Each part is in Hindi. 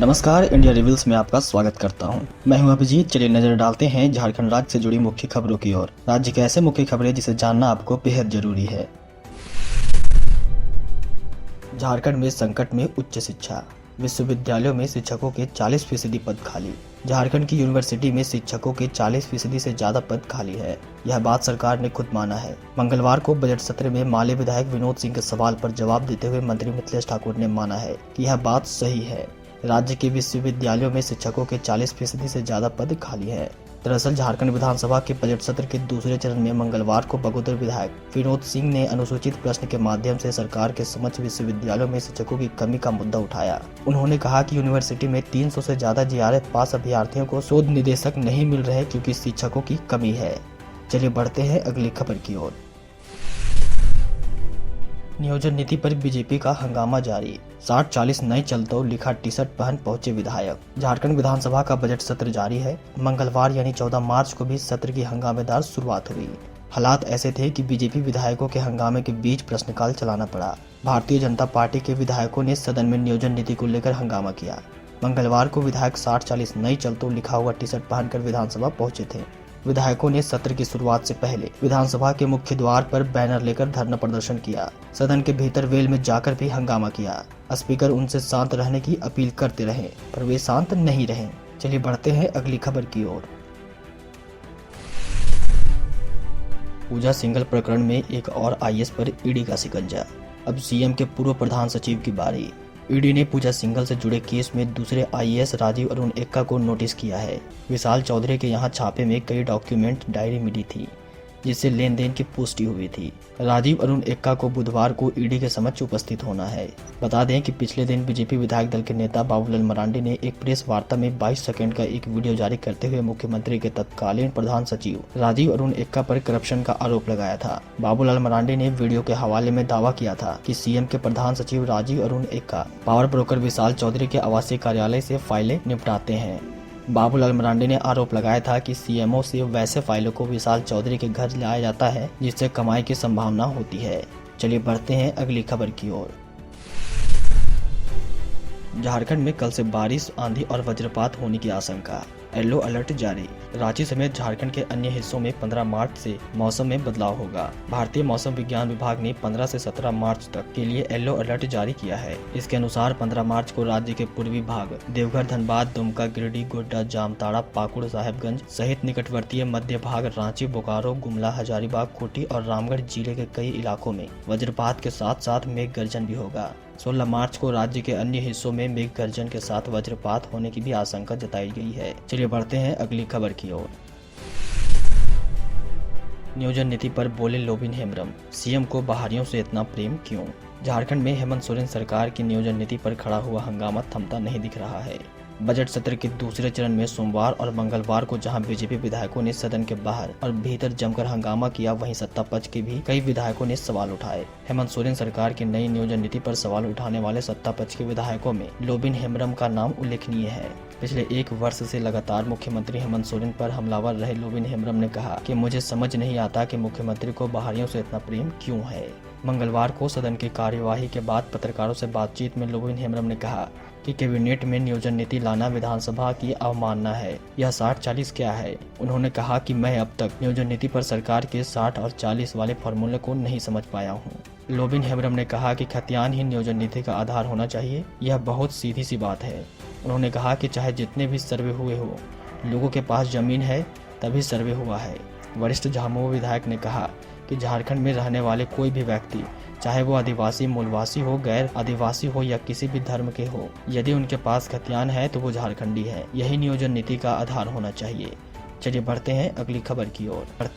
नमस्कार, इंडिया रिवील्स में आपका स्वागत करता हूं। मैं हूं अभिजीत। चलिए नजर डालते हैं झारखंड राज्य से जुड़ी मुख्य खबरों की ओर। राज्य के ऐसे मुख्य खबरें जिसे जानना आपको बेहद जरूरी है। झारखंड में संकट में उच्च शिक्षा, विश्वविद्यालयों में शिक्षकों के 40% पद खाली। झारखंड की यूनिवर्सिटी में शिक्षकों के 40% से ज्यादा पद खाली है। यह बात सरकार ने खुद माना है। मंगलवार को बजट सत्र में माले विधायक विनोद सिंह के सवाल पर जवाब देते हुए मंत्री मिथिलेश ठाकुर ने माना है कि यह बात सही है। राज्य के विश्वविद्यालयों में शिक्षकों के 40% से ज्यादा पद खाली है। दरअसल झारखंड विधानसभा के बजट सत्र के दूसरे चरण में मंगलवार को बगोदर विधायक विनोद सिंह ने अनुसूचित प्रश्न के माध्यम से सरकार के समक्ष विश्वविद्यालयों में शिक्षकों की कमी का मुद्दा उठाया। उन्होंने कहा कि यूनिवर्सिटी में 300 से ज्यादा जीआरएफ पास अभ्यर्थियों को शोध निदेशक नहीं मिल रहे क्योंकि शिक्षकों की कमी है। चलिए बढ़ते हैं अगली खबर की ओर। नियोजन नीति पर बीजेपी का हंगामा जारी। 60-40 नहीं चलतो लिखा टी शर्ट पहन पहुंचे विधायक। झारखंड विधानसभा का बजट सत्र जारी है। मंगलवार यानी 14 मार्च को भी सत्र की हंगामेदार शुरुआत हुई। हालात ऐसे थे कि बीजेपी विधायकों के हंगामे के बीच प्रश्नकाल चलाना पड़ा। भारतीय जनता पार्टी के विधायकों ने सदन में नियोजन नीति को लेकर हंगामा किया। मंगलवार को विधायक 60-40 नहीं चलतो लिखा हुआ टी शर्ट पहनकर विधानसभा पहुंचे थे। विधायकों ने सत्र की शुरुआत से पहले विधानसभा के मुख्य द्वार पर बैनर लेकर धरना प्रदर्शन किया। सदन के भीतर वेल में जाकर भी हंगामा किया। स्पीकर उनसे शांत रहने की अपील करते रहे पर वे शांत नहीं रहे। चलिए बढ़ते हैं अगली खबर की ओर। पूजा सिंघल प्रकरण में एक और आईएएस पर ईडी का शिकंजा। अब सीएम के पूर्व प्रधान सचिव की बारी। ईडी ने पूजा सिंघल से जुड़े केस में दूसरे आईएएस राजीव अरुण एक्का को नोटिस किया है। विशाल चौधरी के यहां छापे में कई डॉक्यूमेंट डायरी मिली थी जिससे लेन देन की पुष्टि हुई थी। राजीव अरुण एक्का को बुधवार को ईडी के समक्ष उपस्थित होना है। बता दें कि पिछले दिन बीजेपी विधायक दल के नेता बाबूलाल मरांडी ने एक प्रेस वार्ता में 22 सेकंड का एक वीडियो जारी करते हुए मुख्यमंत्री के तत्कालीन प्रधान सचिव राजीव अरुण एक्का पर करप्शन का आरोप लगाया था। बाबूलाल मरांडी ने वीडियो के हवाले में दावा किया था कि सीएम के प्रधान सचिव राजीव अरुण एक्का पावर ब्रोकर विशाल चौधरी के आवासीय कार्यालय से फाइलें निपटाते हैं। बाबूलाल मरांडी ने आरोप लगाया था कि सीएमओ से वैसे फाइलों को विशाल चौधरी के घर लाया जाता है जिससे कमाई की संभावना होती है। चलिए बढ़ते हैं अगली खबर की ओर। झारखंड में कल से बारिश, आंधी और वज्रपात होने की आशंका। येलो अलर्ट जारी। रांची समेत झारखंड के अन्य हिस्सों में 15 मार्च से मौसम में बदलाव होगा। भारतीय मौसम विज्ञान विभाग ने 15 से 17 मार्च तक के लिए येलो अलर्ट जारी किया है। इसके अनुसार 15 मार्च को राज्य के पूर्वी भाग देवघर, धनबाद, दुमका, गिरिडीह, गोड्डा, जामताड़ा, पाकुड़, साहेबगंज सहित निकटवर्तीय मध्य भाग रांची, बोकारो, गुमला, हजारीबाग, खूंटी और रामगढ़ जिले के कई इलाकों में वज्रपात के साथ साथ मेघ गर्जन भी होगा। 16 मार्च को राज्य के अन्य हिस्सों में मेघ गर्जन के साथ वज्रपात होने की भी आशंका जताई गई है। चलिए बढ़ते हैं अगली खबर की ओर। नियोजन नीति पर बोले लोबिन हेम्ब्रम, सीएम को बाहरियों से इतना प्रेम क्यों? झारखंड में हेमंत सोरेन सरकार की नियोजन नीति पर खड़ा हुआ हंगामा थमता नहीं दिख रहा है। बजट सत्र के दूसरे चरण में सोमवार और मंगलवार को जहां बीजेपी विधायकों ने सदन के बाहर और भीतर जमकर हंगामा किया, वहीं सत्ता पक्ष के भी कई विधायकों ने सवाल उठाए। हेमंत सोरेन सरकार की नई नियोजन नीति पर सवाल उठाने वाले सत्ता पक्ष के विधायकों में लोबिन हेम्ब्रम का नाम उल्लेखनीय है। पिछले 1 वर्ष से लगातार मुख्यमंत्री हेमंत सोरेन पर हमलावर रहे लोबिन हेम्ब्रम ने कहा कि मुझे समझ नहीं आता कि मुख्यमंत्री को बाहरियों से इतना प्रेम क्यों है। मंगलवार को सदन की कार्यवाही के बाद पत्रकारों से बातचीत में लोबिन हेम्ब्रम ने कहा कि कैबिनेट में नियोजन नीति लाना विधानसभा की अवमानना है। यह 60-40 क्या है? उन्होंने कहा कि मैं अब तक नियोजन नीति पर सरकार के 60 और 40 वाले फॉर्मूले को नहीं समझ पाया हूँ। लोबिन हेम्ब्रम ने कहा कि खतियान ही नियोजन नीति का आधार होना चाहिए। यह बहुत सीधी सी बात है। उन्होंने कहा कि चाहे जितने भी सर्वे हुए हो, लोगों के पास जमीन है तभी सर्वे हुआ है। वरिष्ठ झामुमो विधायक ने कहा कि झारखंड में रहने वाले कोई भी व्यक्ति, चाहे वो आदिवासी, मूलवासी हो, गैर आदिवासी हो या किसी भी धर्म के हो, यदि उनके पास खतियान है तो वो झारखंडी है। यही नियोजन नीति का आधार होना चाहिए। चलिए बढ़ते हैं अगली खबर की ओर।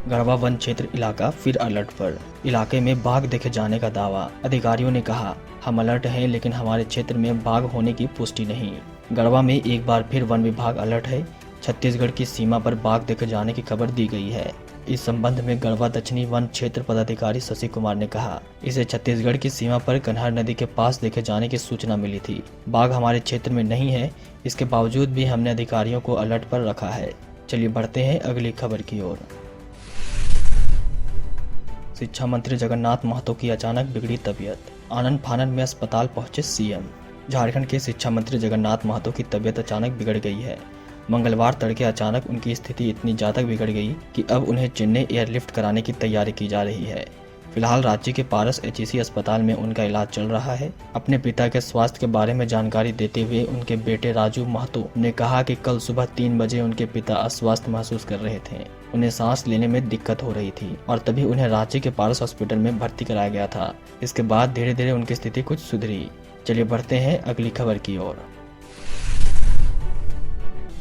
गढ़वा वन क्षेत्र इलाका फिर अलर्ट पर। इलाके में बाघ देखे जाने का दावा। अधिकारियों ने कहा, हम अलर्ट हैं लेकिन हमारे क्षेत्र में बाघ होने की पुष्टि नहीं। गढ़वा में एक बार फिर वन विभाग अलर्ट है। छत्तीसगढ़ की सीमा पर बाघ देखे जाने की खबर दी गई है। इस संबंध में गढ़वा दक्षिणी वन क्षेत्र पदाधिकारी शशि कुमार ने कहा, इसे छत्तीसगढ़ की सीमा पर कन्हार नदी के पास देखे जाने की सूचना मिली थी। बाघ हमारे क्षेत्र में नहीं है, इसके बावजूद भी हमने अधिकारियों को अलर्ट पर रखा है। चलिए बढ़ते हैं अगली खबर की ओर। शिक्षा मंत्री जगन्नाथ महतो की अचानक बिगड़ी तबीयत। आनन फानन में अस्पताल पहुंचे सीएम। झारखंड के शिक्षा मंत्री जगन्नाथ महतो की तबीयत अचानक बिगड़ गई है। मंगलवार तड़के अचानक उनकी स्थिति इतनी ज्यादा बिगड़ गई कि अब उन्हें चेन्नई एयरलिफ्ट कराने की तैयारी की जा रही है। फिलहाल रांची के पारस एचईसी अस्पताल में उनका इलाज चल रहा है। अपने पिता के स्वास्थ्य के बारे में जानकारी देते हुए उनके बेटे राजू महतो ने कहा कि कल सुबह 3 बजे उनके पिता अस्वस्थ महसूस कर रहे थे। उन्हें सांस लेने में दिक्कत हो रही थी और तभी उन्हें रांची के पारस हॉस्पिटल में भर्ती कराया गया था। इसके बाद धीरे धीरे उनकी स्थिति कुछ सुधरी। चलिए बढ़ते हैं अगली खबर की ओर।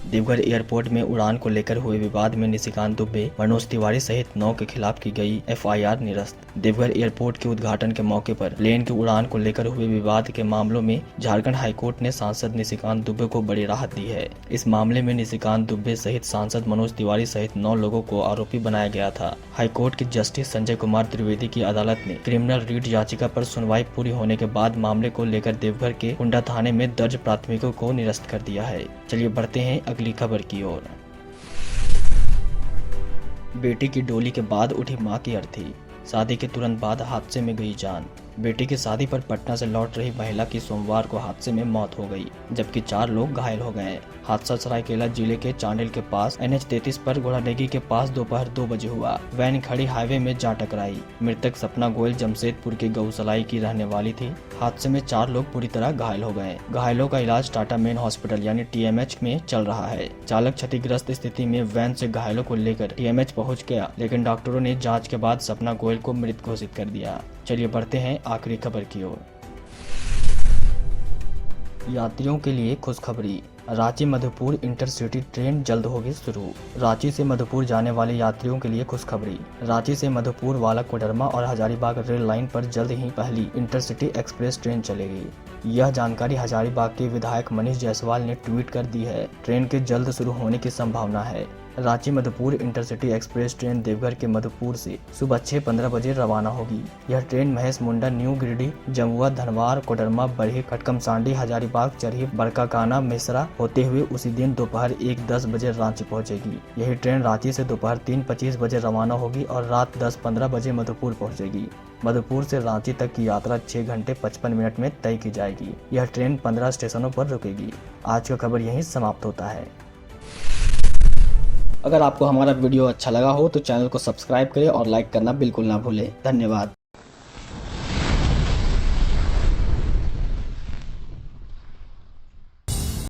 देवघर एयरपोर्ट में उड़ान को लेकर हुए विवाद में निशिकांत दुबे, मनोज तिवारी सहित 9 के खिलाफ की गई एफआईआर निरस्त। देवघर एयरपोर्ट के उद्घाटन के मौके पर प्लेन की उड़ान को लेकर हुए विवाद के मामलों में झारखंड हाईकोर्ट ने सांसद निशिकांत दुबे को बड़ी राहत दी है। इस मामले में निशिकांत दुबे सहित सांसद मनोज तिवारी सहित 9 लोगों को आरोपी बनाया गया था। हाईकोर्ट के जस्टिस संजय कुमार त्रिवेदी की अदालत ने क्रिमिनल रीट याचिका पर सुनवाई पूरी होने के बाद मामले को लेकर देवघर के कुंडा थाने में दर्ज प्राथमिकों को निरस्त कर दिया है। चलिए बढ़ते हैं अगली खबर की ओर। बेटी की डोली के बाद उठी मां की अर्थी, शादी के तुरंत बाद हादसे में गई जान। बेटी की शादी पर पटना से लौट रही महिला की सोमवार को हादसे में मौत हो गई, जबकि 4 लोग घायल हो गए। हादसा सरायकेला जिले के चांडिल के पास NH 33 पर घोड़ानेगी के पास दोपहर 2 बजे हुआ। वैन खड़ी हाईवे में जा टकराई। मृतक सपना गोयल जमशेदपुर के गौसलाई की रहने वाली थी। हादसे में 4 लोग बुरी तरह घायल हो गए। घायलों का इलाज टाटा मेन हॉस्पिटल यानी TMH में चल रहा है। चालक क्षतिग्रस्त स्थिति में वैन से घायलों को लेकर TMH पहुँच गया, लेकिन डॉक्टरों ने जाँच के बाद सपना गोयल को मृत घोषित कर दिया। चलिए बढ़ते हैं आखिरी खबर की ओर। यात्रियों के लिए खुशखबरी, रांची मधुपुर इंटरसिटी ट्रेन जल्द होगी शुरू। रांची से मधुपुर जाने वाले यात्रियों के लिए खुशखबरी। रांची से मधुपुर वाला कोडरमा और हजारीबाग रेल लाइन पर जल्द ही पहली इंटरसिटी एक्सप्रेस ट्रेन चलेगी। यह जानकारी हजारीबाग के विधायक मनीष जायसवाल ने ट्वीट कर दी है। ट्रेन के जल्द शुरू होने की संभावना है। Ranchi Madhupur intercity express train Deoghar के मधुपुर से सुबह 6:15 बजे रवाना होगी। यह ट्रेन महेश मुंडा, न्यू गिरिडीह, जमुआ, धनवार, कोडरमा, बरही, कटकमसांडी, हजारीबाग, चरही, बरकाकाना, मेसरा होते हुए उसी दिन दोपहर 1:10 बजे रांची पहुंचेगी। यही ट्रेन रांची से दोपहर 3:25 बजे रवाना होगी और रात 10:15 बजे मधुपुर पहुंचेगी। मधुपुर से रांची तक की यात्रा 6 घंटे 55 मिनट में तय की जाएगी। यह ट्रेन 15 स्टेशनों पर रुकेगी। आज का खबर यहीं समाप्त होता है। अगर आपको हमारा वीडियो अच्छा लगा हो तो चैनल को सब्सक्राइब करें और लाइक करना बिल्कुल ना भूलें। धन्यवाद।